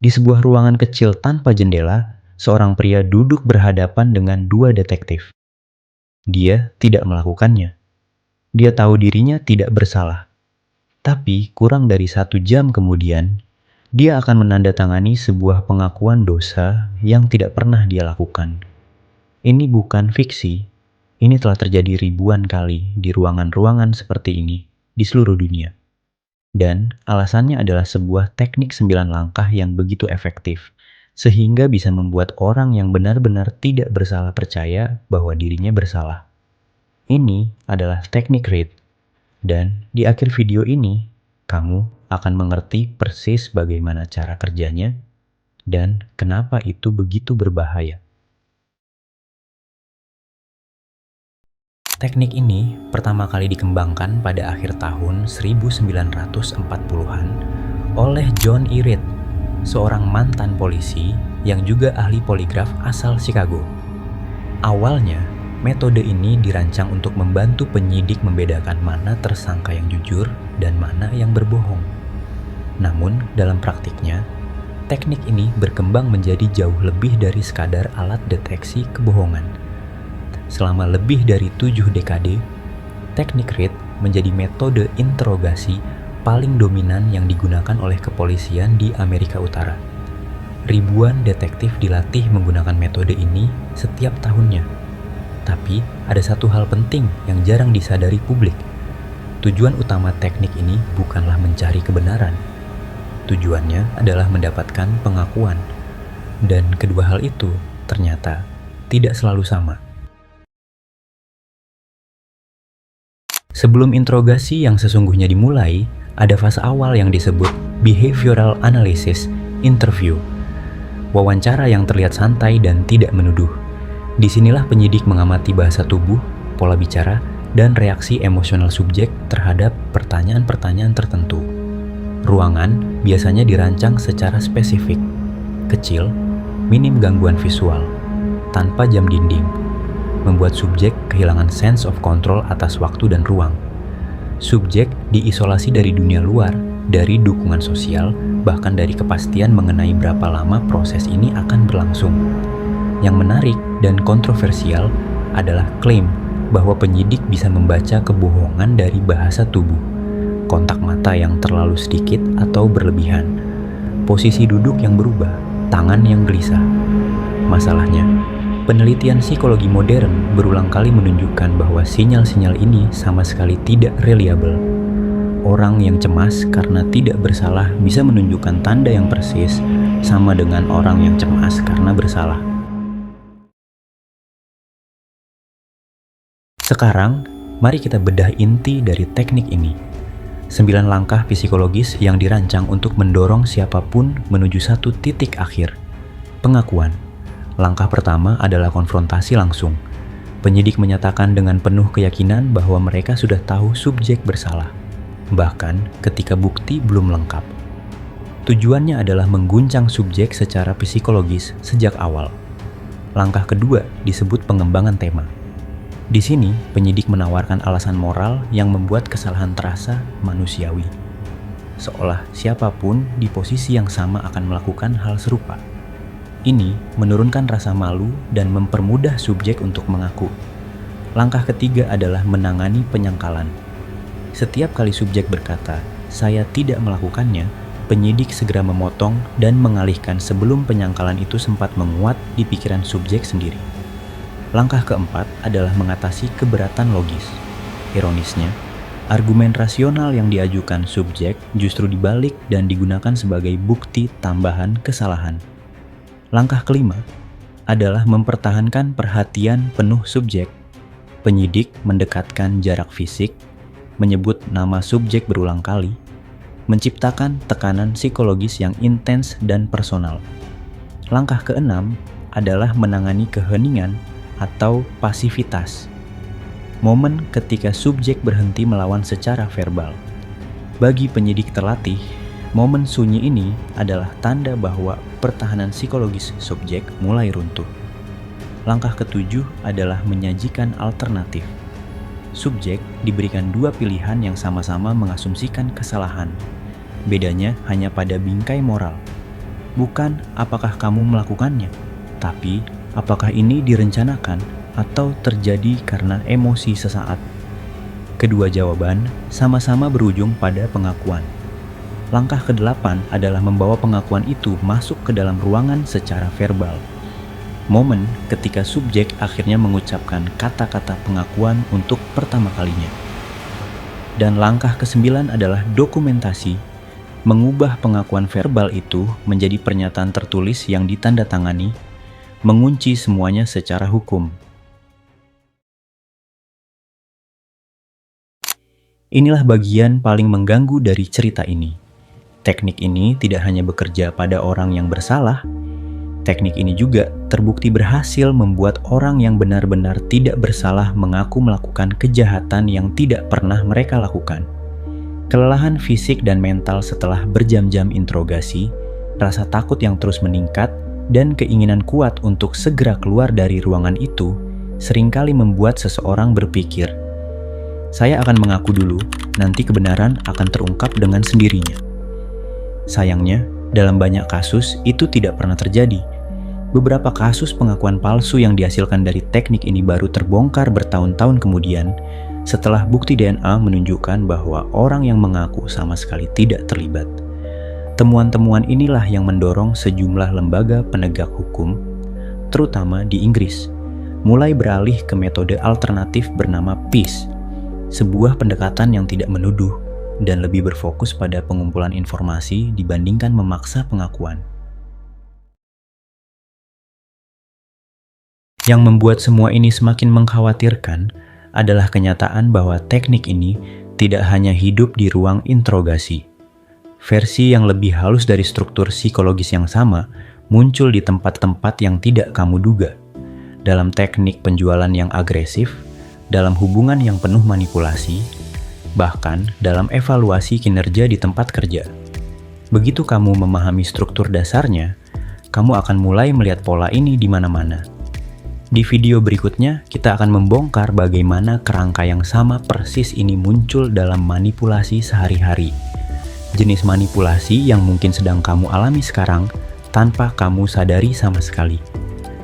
Di sebuah ruangan kecil tanpa jendela, seorang pria duduk berhadapan dengan dua detektif. Dia tidak melakukannya. Dia tahu dirinya tidak bersalah. Tapi kurang dari 1 jam kemudian, dia akan menandatangani sebuah pengakuan dosa yang tidak pernah dia lakukan. Ini bukan fiksi. Ini telah terjadi ribuan kali di ruangan-ruangan seperti ini di seluruh dunia. Dan alasannya adalah sebuah teknik 9 langkah yang begitu efektif, sehingga bisa membuat orang yang benar-benar tidak bersalah percaya bahwa dirinya bersalah. Ini adalah teknik READ, dan di akhir video ini, kamu akan mengerti persis bagaimana cara kerjanya dan kenapa itu begitu berbahaya. Teknik ini pertama kali dikembangkan pada akhir tahun 1940-an oleh John E. Reed, seorang mantan polisi yang juga ahli poligraf asal Chicago. Awalnya, metode ini dirancang untuk membantu penyidik membedakan mana tersangka yang jujur dan mana yang berbohong. Namun, dalam praktiknya, teknik ini berkembang menjadi jauh lebih dari sekadar alat deteksi kebohongan. Selama lebih dari 7 dekade, teknik READ menjadi metode interogasi paling dominan yang digunakan oleh kepolisian di Amerika Utara. Ribuan detektif dilatih menggunakan metode ini setiap tahunnya. Tapi ada satu hal penting yang jarang disadari publik. Tujuan utama teknik ini bukanlah mencari kebenaran. Tujuannya adalah mendapatkan pengakuan. Dan kedua hal itu ternyata tidak selalu sama. Sebelum interogasi yang sesungguhnya dimulai, ada fase awal yang disebut behavioral analysis interview. Wawancara yang terlihat santai dan tidak menuduh. Disinilah penyidik mengamati bahasa tubuh, pola bicara, dan reaksi emosional subjek terhadap pertanyaan-pertanyaan tertentu. Ruangan biasanya dirancang secara spesifik, kecil, minim gangguan visual, tanpa jam dinding, membuat subjek kehilangan sense of control atas waktu dan ruang. Subjek diisolasi dari dunia luar, dari dukungan sosial, bahkan dari kepastian mengenai berapa lama proses ini akan berlangsung. Yang menarik dan kontroversial adalah klaim bahwa penyidik bisa membaca kebohongan dari bahasa tubuh, kontak mata yang terlalu sedikit atau berlebihan, posisi duduk yang berubah, tangan yang gelisah. Masalahnya, penelitian psikologi modern berulang kali menunjukkan bahwa sinyal-sinyal ini sama sekali tidak reliable. Orang yang cemas karena tidak bersalah bisa menunjukkan tanda yang persis sama dengan orang yang cemas karena bersalah. Sekarang, mari kita bedah inti dari teknik ini. 9 langkah psikologis yang dirancang untuk mendorong siapapun menuju satu titik akhir, pengakuan. Langkah pertama adalah konfrontasi langsung. Penyidik menyatakan dengan penuh keyakinan bahwa mereka sudah tahu subjek bersalah, bahkan ketika bukti belum lengkap. Tujuannya adalah mengguncang subjek secara psikologis sejak awal. Langkah kedua disebut pengembangan tema. Di sini, penyidik menawarkan alasan moral yang membuat kesalahan terasa manusiawi. Seolah siapapun di posisi yang sama akan melakukan hal serupa. Ini menurunkan rasa malu dan mempermudah subjek untuk mengaku. Langkah ketiga adalah menangani penyangkalan. Setiap kali subjek berkata, "Saya tidak melakukannya," penyidik segera memotong dan mengalihkan sebelum penyangkalan itu sempat menguat di pikiran subjek sendiri. Langkah keempat adalah mengatasi keberatan logis. Ironisnya, argumen rasional yang diajukan subjek justru dibalik dan digunakan sebagai bukti tambahan kesalahan. Langkah kelima adalah mempertahankan perhatian penuh subjek. Penyidik mendekatkan jarak fisik, menyebut nama subjek berulang kali, menciptakan tekanan psikologis yang intens dan personal. Langkah keenam adalah menangani keheningan atau pasivitas. Momen ketika subjek berhenti melawan secara verbal. Bagi penyidik terlatih, momen sunyi ini adalah tanda bahwa pertahanan psikologis subjek mulai runtuh. Langkah ketujuh adalah menyajikan alternatif. Subjek diberikan dua pilihan yang sama-sama mengasumsikan kesalahan. Bedanya hanya pada bingkai moral. Bukan apakah kamu melakukannya, tapi apakah ini direncanakan atau terjadi karena emosi sesaat. Kedua jawaban sama-sama berujung pada pengakuan. Langkah ke-8 adalah membawa pengakuan itu masuk ke dalam ruangan secara verbal. Momen ketika subjek akhirnya mengucapkan kata-kata pengakuan untuk pertama kalinya. Dan langkah ke-9 adalah dokumentasi, mengubah pengakuan verbal itu menjadi pernyataan tertulis yang ditandatangani, mengunci semuanya secara hukum. Inilah bagian paling mengganggu dari cerita ini. Teknik ini tidak hanya bekerja pada orang yang bersalah, teknik ini juga terbukti berhasil membuat orang yang benar-benar tidak bersalah mengaku melakukan kejahatan yang tidak pernah mereka lakukan. Kelelahan fisik dan mental setelah berjam-jam interogasi, rasa takut yang terus meningkat, dan keinginan kuat untuk segera keluar dari ruangan itu seringkali membuat seseorang berpikir, "Saya akan mengaku dulu, nanti kebenaran akan terungkap dengan sendirinya." Sayangnya, dalam banyak kasus itu tidak pernah terjadi. Beberapa kasus pengakuan palsu yang dihasilkan dari teknik ini baru terbongkar bertahun-tahun kemudian, setelah bukti DNA menunjukkan bahwa orang yang mengaku sama sekali tidak terlibat. Temuan-temuan inilah yang mendorong sejumlah lembaga penegak hukum, terutama di Inggris, mulai beralih ke metode alternatif bernama PEACE, sebuah pendekatan yang tidak menuduh dan lebih berfokus pada pengumpulan informasi dibandingkan memaksa pengakuan. Yang membuat semua ini semakin mengkhawatirkan adalah kenyataan bahwa teknik ini tidak hanya hidup di ruang interogasi. Versi yang lebih halus dari struktur psikologis yang sama muncul di tempat-tempat yang tidak kamu duga. Dalam teknik penjualan yang agresif, dalam hubungan yang penuh manipulasi, bahkan dalam evaluasi kinerja di tempat kerja. Begitu kamu memahami struktur dasarnya, kamu akan mulai melihat pola ini di mana-mana. Di video berikutnya, kita akan membongkar bagaimana kerangka yang sama persis ini muncul dalam manipulasi sehari-hari. Jenis manipulasi yang mungkin sedang kamu alami sekarang tanpa kamu sadari sama sekali.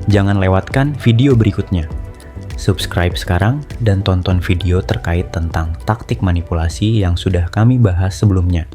Jangan lewatkan video berikutnya. Subscribe sekarang dan tonton video terkait tentang taktik manipulasi yang sudah kami bahas sebelumnya.